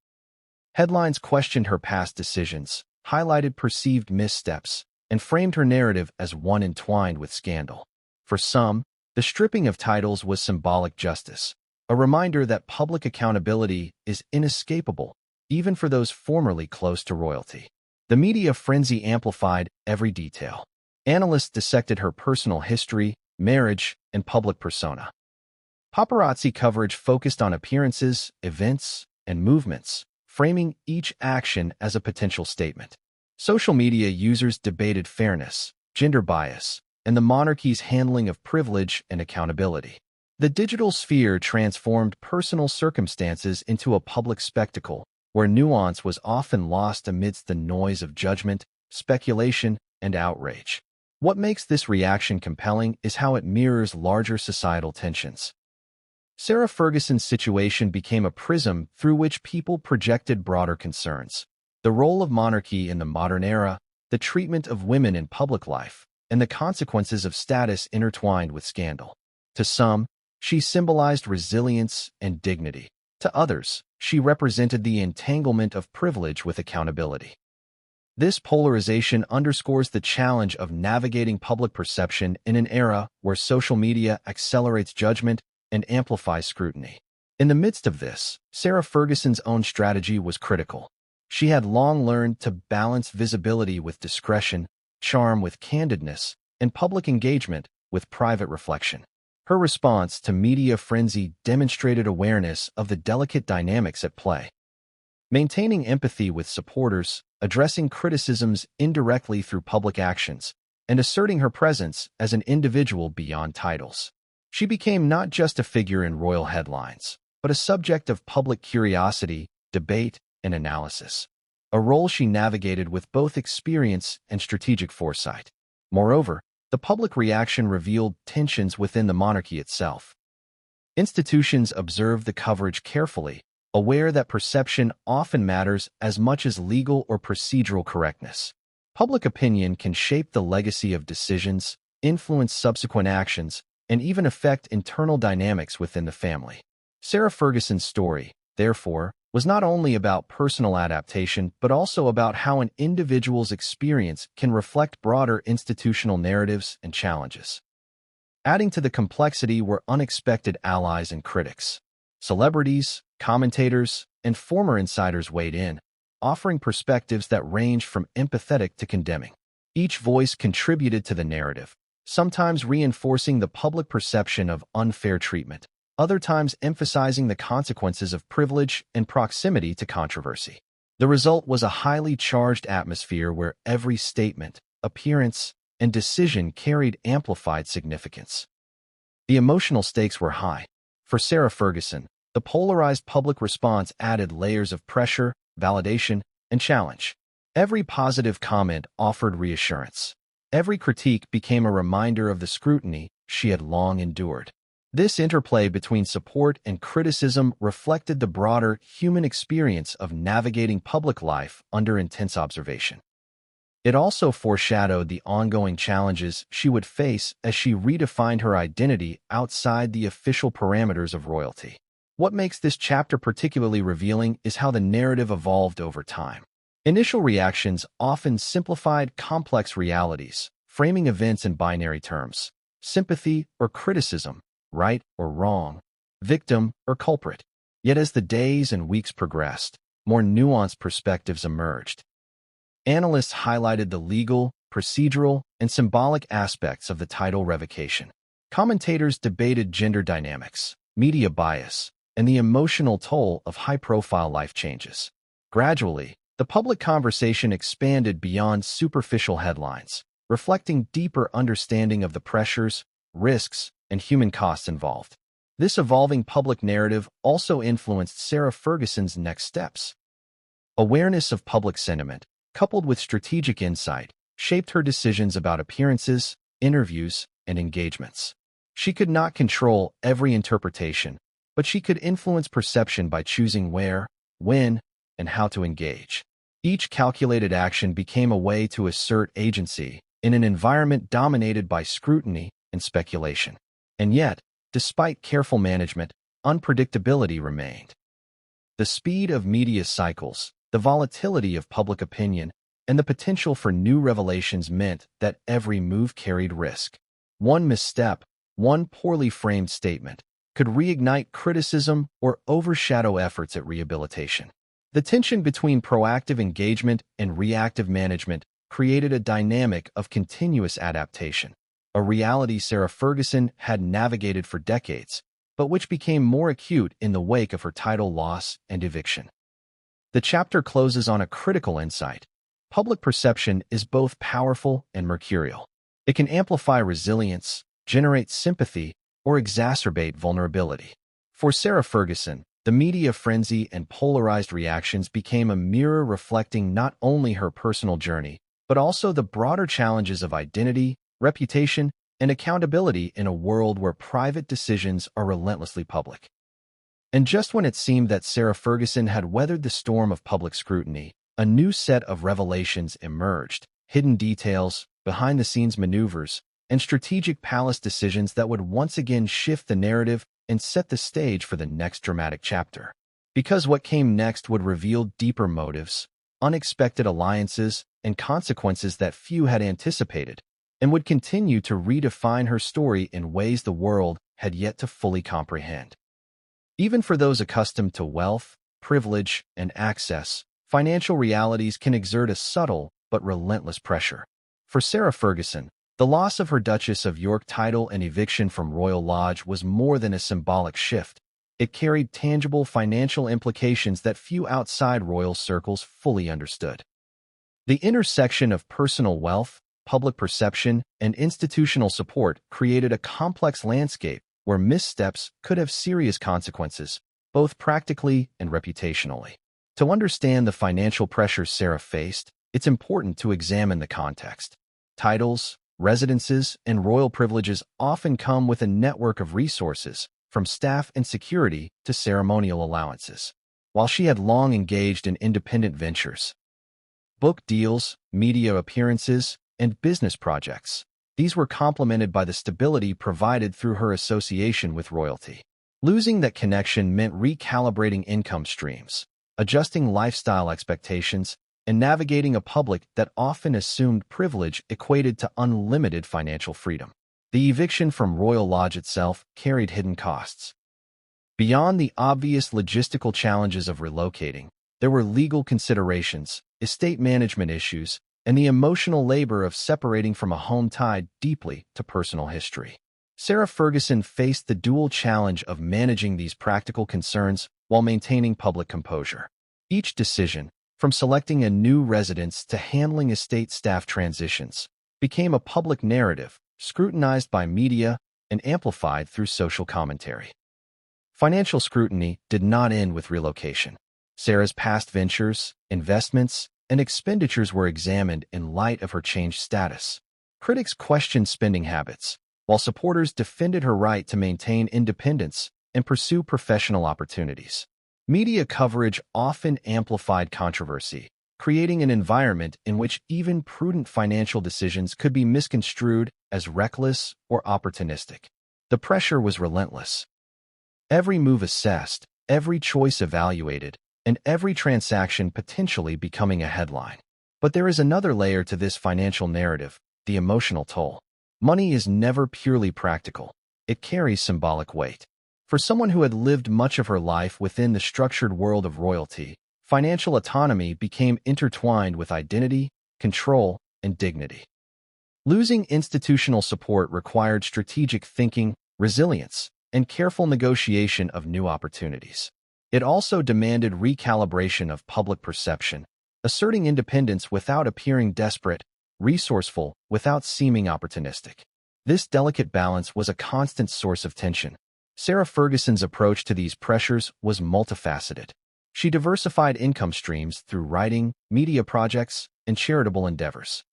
Headlines questioned her past decisions, highlighted perceived missteps, and framed her narrative as one entwined with scandal. For some, the stripping of titles was symbolic justice, a reminder that public accountability is inescapable, even for those formerly close to royalty. The media frenzy amplified every detail. Analysts dissected her personal history, marriage, and public persona. Paparazzi coverage focused on appearances, events, and movements, framing each action as a potential statement. Social media users debated fairness, gender bias, and the monarchy's handling of privilege and accountability. The digital sphere transformed personal circumstances into a public spectacle, where nuance was often lost amidst the noise of judgment, speculation, and outrage. What makes this reaction compelling is how it mirrors larger societal tensions. Sarah Ferguson's situation became a prism through which people projected broader concerns. The role of monarchy in the modern era, the treatment of women in public life, and the consequences of status intertwined with scandal. To some, she symbolized resilience and dignity. To others, she represented the entanglement of privilege with accountability. This polarization underscores the challenge of navigating public perception in an era where social media accelerates judgment and amplifies scrutiny. In the midst of this, Sarah Ferguson's own strategy was critical. She had long learned to balance visibility with discretion, charm with candidness, and public engagement with private reflection. Her response to media frenzy demonstrated awareness of the delicate dynamics at play. Maintaining empathy with supporters, addressing criticisms indirectly through public actions, and asserting her presence as an individual beyond titles. She became not just a figure in royal headlines, but a subject of public curiosity, debate, and analysis, a role she navigated with both experience and strategic foresight. Moreover, the public reaction revealed tensions within the monarchy itself. Institutions observed the coverage carefully, aware that perception often matters as much as legal or procedural correctness. Public opinion can shape the legacy of decisions, influence subsequent actions, and even affect internal dynamics within the family. Sarah Ferguson's story, therefore, was not only about personal adaptation, but also about how an individual's experience can reflect broader institutional narratives and challenges. Adding to the complexity were unexpected allies and critics. Celebrities, commentators, and former insiders weighed in, offering perspectives that ranged from empathetic to condemning. Each voice contributed to the narrative, sometimes reinforcing the public perception of unfair treatment, other times emphasizing the consequences of privilege and proximity to controversy. The result was a highly charged atmosphere where every statement, appearance, and decision carried amplified significance. The emotional stakes were high. For Sarah Ferguson, the polarized public response added layers of pressure, validation, and challenge. Every positive comment offered reassurance. Every critique became a reminder of the scrutiny she had long endured. This interplay between support and criticism reflected the broader human experience of navigating public life under intense observation. It also foreshadowed the ongoing challenges she would face as she redefined her identity outside the official parameters of royalty. What makes this chapter particularly revealing is how the narrative evolved over time. Initial reactions often simplified complex realities, framing events in binary terms: sympathy or criticism, right or wrong, victim or culprit. Yet as the days and weeks progressed, more nuanced perspectives emerged. Analysts highlighted the legal, procedural, and symbolic aspects of the title revocation. Commentators debated gender dynamics, media bias, and the emotional toll of high-profile life changes. Gradually, the public conversation expanded beyond superficial headlines, reflecting deeper understanding of the pressures, risks, and human costs involved. This evolving public narrative also influenced Sarah Ferguson's next steps. Awareness of public sentiment, coupled with strategic insight, shaped her decisions about appearances, interviews, and engagements. She could not control every interpretation, but she could influence perception by choosing where, when, and how to engage. Each calculated action became a way to assert agency in an environment dominated by scrutiny and speculation. And yet, despite careful management, unpredictability remained. The speed of media cycles, the volatility of public opinion, and the potential for new revelations meant that every move carried risk. One misstep, one poorly framed statement, could reignite criticism or overshadow efforts at rehabilitation. The tension between proactive engagement and reactive management created a dynamic of continuous adaptation, a reality Sarah Ferguson had navigated for decades, but which became more acute in the wake of her title loss and eviction. The chapter closes on a critical insight. Public perception is both powerful and mercurial. It can amplify resilience, generate sympathy, or exacerbate vulnerability. For Sarah Ferguson, the media frenzy and polarized reactions became a mirror reflecting not only her personal journey, but also the broader challenges of identity, reputation, and accountability in a world where private decisions are relentlessly public. And just when it seemed that Sarah Ferguson had weathered the storm of public scrutiny, a new set of revelations emerged: hidden details, behind-the-scenes maneuvers, and strategic palace decisions that would once again shift the narrative and set the stage for the next dramatic chapter. Because what came next would reveal deeper motives, unexpected alliances, and consequences that few had anticipated, and would continue to redefine her story in ways the world had yet to fully comprehend. Even for those accustomed to wealth, privilege, and access, financial realities can exert a subtle but relentless pressure. For Sarah Ferguson, the loss of her Duchess of York title and eviction from Royal Lodge was more than a symbolic shift. It carried tangible financial implications that few outside royal circles fully understood. The intersection of personal wealth, public perception, and institutional support created a complex landscape where missteps could have serious consequences, both practically and reputationally. To understand the financial pressures Sarah faced, it's important to examine the context. Titles, residences, and royal privileges often come with a network of resources, from staff and security to ceremonial allowances. While she had long engaged in independent ventures, book deals, media appearances, and business projects, these were complemented by the stability provided through her association with royalty. Losing that connection meant recalibrating income streams, adjusting lifestyle expectations, and navigating a public that often assumed privilege equated to unlimited financial freedom. The eviction from Royal Lodge itself carried hidden costs. Beyond the obvious logistical challenges of relocating, there were legal considerations, estate management issues, and the emotional labor of separating from a home tied deeply to personal history. Sarah Ferguson faced the dual challenge of managing these practical concerns while maintaining public composure. Each decision, from selecting a new residence to handling estate staff transitions, became a public narrative, scrutinized by media and amplified through social commentary. Financial scrutiny did not end with relocation. Sarah's past ventures, investments, and expenditures were examined in light of her changed status. Critics questioned spending habits, while supporters defended her right to maintain independence and pursue professional opportunities. Media coverage often amplified controversy, creating an environment in which even prudent financial decisions could be misconstrued as reckless or opportunistic. The pressure was relentless. Every move assessed, every choice evaluated, and every transaction potentially becoming a headline. But there is another layer to this financial narrative: the emotional toll. Money is never purely practical. It carries symbolic weight. For someone who had lived much of her life within the structured world of royalty, financial autonomy became intertwined with identity, control, and dignity. Losing institutional support required strategic thinking, resilience, and careful negotiation of new opportunities. It also demanded recalibration of public perception, asserting independence without appearing desperate, resourceful without seeming opportunistic. This delicate balance was a constant source of tension. Sarah Ferguson's approach to these pressures was multifaceted. She diversified income streams through writing, media projects, and charitable endeavors.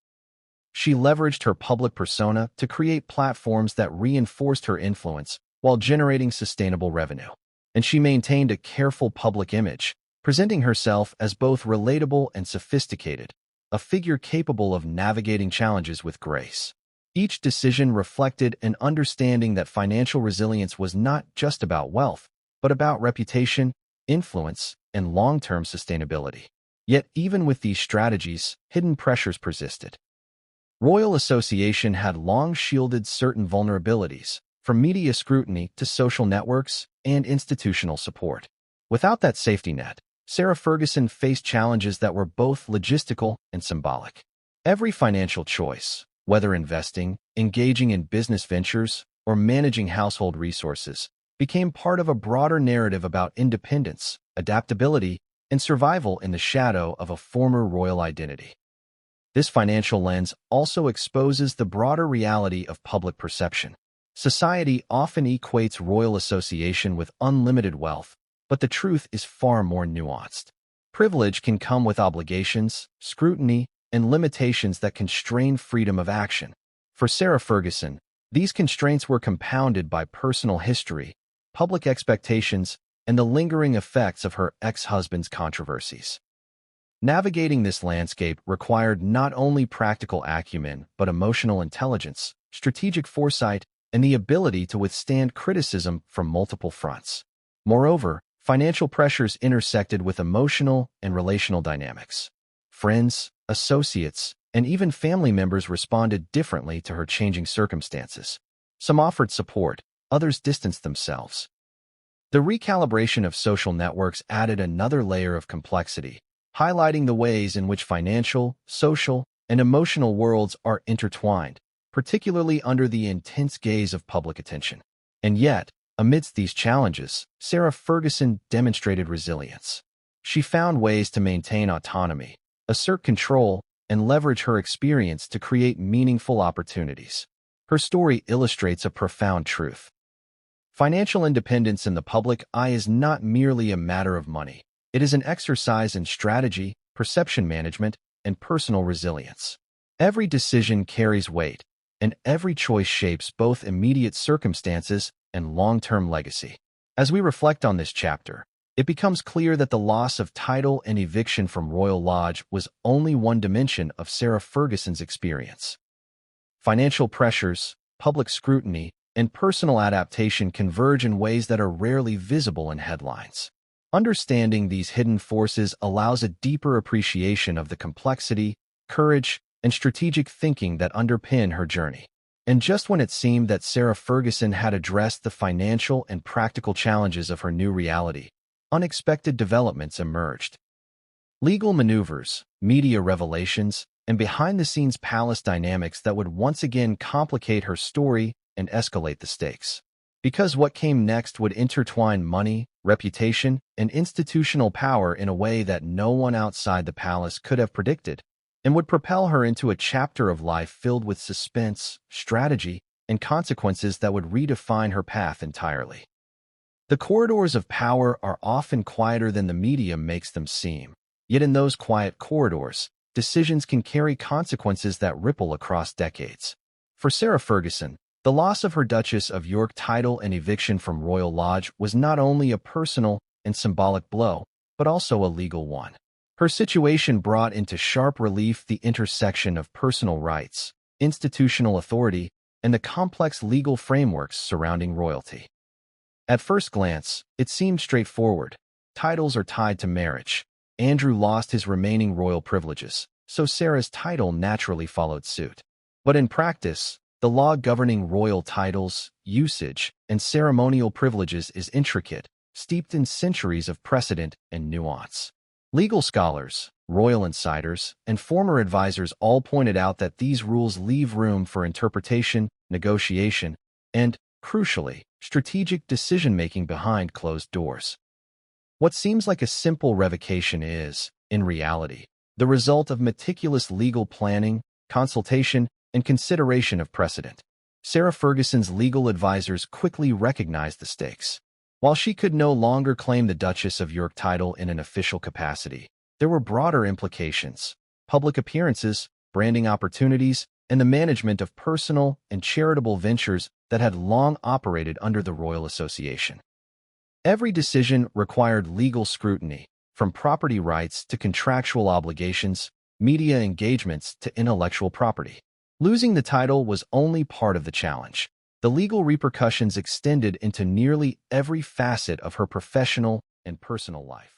She leveraged her public persona to create platforms that reinforced her influence while generating sustainable revenue. And she maintained a careful public image, presenting herself as both relatable and sophisticated, a figure capable of navigating challenges with grace. Each decision reflected an understanding that financial resilience was not just about wealth, but about reputation, influence, and long-term sustainability. Yet even with these strategies, hidden pressures persisted. Royal association had long shielded certain vulnerabilities, from media scrutiny to social networks and institutional support. Without that safety net, Sarah Ferguson faced challenges that were both logistical and symbolic. Every financial choice, whether investing, engaging in business ventures, or managing household resources, became part of a broader narrative about independence, adaptability, and survival in the shadow of a former royal identity. This financial lens also exposes the broader reality of public perception. Society often equates royal association with unlimited wealth, but the truth is far more nuanced. Privilege can come with obligations, scrutiny, and limitations that constrain freedom of action. For Sarah Ferguson, these constraints were compounded by personal history, public expectations, and the lingering effects of her ex-husband's controversies. Navigating this landscape required not only practical acumen, but emotional intelligence, strategic foresight, and the ability to withstand criticism from multiple fronts. Moreover, financial pressures intersected with emotional and relational dynamics. Friends, associates, and even family members responded differently to her changing circumstances. Some offered support, others distanced themselves. The recalibration of social networks added another layer of complexity, highlighting the ways in which financial, social, and emotional worlds are intertwined, particularly under the intense gaze of public attention. And yet, amidst these challenges, Sarah Ferguson demonstrated resilience. She found ways to maintain autonomy, assert control, and leverage her experience to create meaningful opportunities. Her story illustrates a profound truth. Financial independence in the public eye is not merely a matter of money. It is an exercise in strategy, perception management, and personal resilience. Every decision carries weight, and every choice shapes both immediate circumstances and long-term legacy. As we reflect on this chapter, it becomes clear that the loss of title and eviction from Royal Lodge was only one dimension of Sarah Ferguson's experience. Financial pressures, public scrutiny, and personal adaptation converge in ways that are rarely visible in headlines. Understanding these hidden forces allows a deeper appreciation of the complexity, courage, and strategic thinking that underpin her journey. And just when it seemed that Sarah Ferguson had addressed the financial and practical challenges of her new reality, unexpected developments emerged. Legal maneuvers, media revelations, and behind-the-scenes palace dynamics that would once again complicate her story and escalate the stakes. Because what came next would intertwine money, reputation, and institutional power in a way that no one outside the palace could have predicted, and would propel her into a chapter of life filled with suspense, strategy, and consequences that would redefine her path entirely. The corridors of power are often quieter than the media makes them seem, yet in those quiet corridors, decisions can carry consequences that ripple across decades. For Sarah Ferguson, the loss of her Duchess of York title and eviction from Royal Lodge was not only a personal and symbolic blow, but also a legal one. Her situation brought into sharp relief the intersection of personal rights, institutional authority, and the complex legal frameworks surrounding royalty. At first glance, it seemed straightforward. Titles are tied to marriage. Andrew lost his remaining royal privileges, so Sarah's title naturally followed suit. But in practice, the law governing royal titles, usage, and ceremonial privileges is intricate, steeped in centuries of precedent and nuance. Legal scholars, royal insiders, and former advisors all pointed out that these rules leave room for interpretation, negotiation, and, crucially, strategic decision-making behind closed doors. What seems like a simple revocation is, in reality, the result of meticulous legal planning, consultation, and consideration of precedent. Sarah Ferguson's legal advisors quickly recognized the stakes. While she could no longer claim the Duchess of York title in an official capacity, there were broader implications: public appearances, branding opportunities, and the management of personal and charitable ventures that had long operated under the Royal Association. Every decision required legal scrutiny, from property rights to contractual obligations, media engagements to intellectual property. Losing the title was only part of the challenge. The legal repercussions extended into nearly every facet of her professional and personal life.